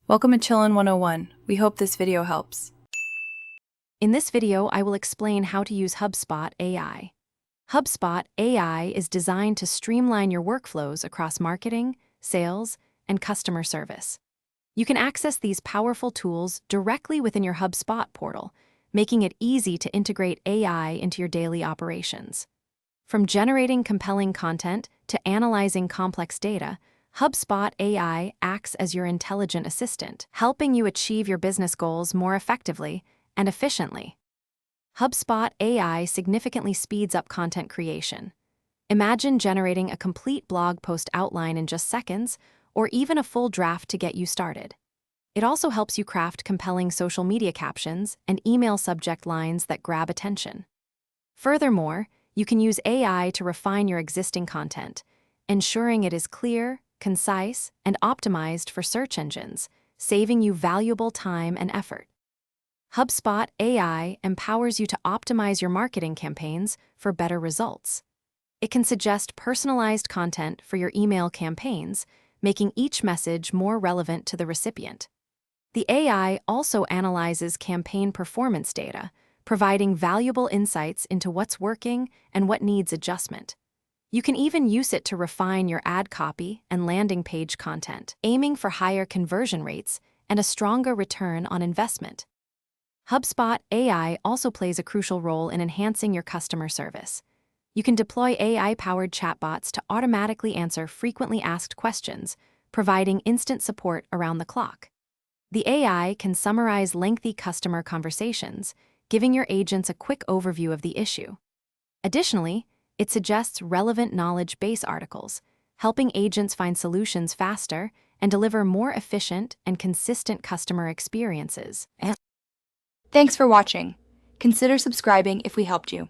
Welcome to Chillin' 101. We hope this video helps. In this video, I will explain how to use HubSpot AI. HubSpot AI is designed to streamline your workflows across marketing, sales, and customer service. You can access these powerful tools directly within your HubSpot portal, making it easy to integrate AI into your daily operations. From generating compelling content to analyzing complex data, HubSpot AI acts as your intelligent assistant, helping you achieve your business goals more effectively and efficiently. HubSpot AI significantly speeds up content creation. Imagine generating a complete blog post outline in just seconds, or even a full draft to get you started. It also helps you craft compelling social media captions and email subject lines that grab attention. Furthermore, you can use AI to refine your existing content, ensuring it is clear, concise, and optimized for search engines, saving you valuable time and effort. HubSpot AI empowers you to optimize your marketing campaigns for better results. It can suggest personalized content for your email campaigns, making each message more relevant to the recipient. The AI also analyzes campaign performance data, providing valuable insights into what's working and what needs adjustment. You can even use it to refine your ad copy and landing page content, aiming for higher conversion rates and a stronger return on investment. HubSpot AI also plays a crucial role in enhancing your customer service. You can deploy AI-powered chatbots to automatically answer frequently asked questions, providing instant support around the clock. The AI can summarize lengthy customer conversations, giving your agents a quick overview of the issue. Additionally, it suggests relevant knowledge base articles, helping agents find solutions faster and deliver more efficient and consistent customer experiences. Thanks for watching. Consider subscribing if we helped you.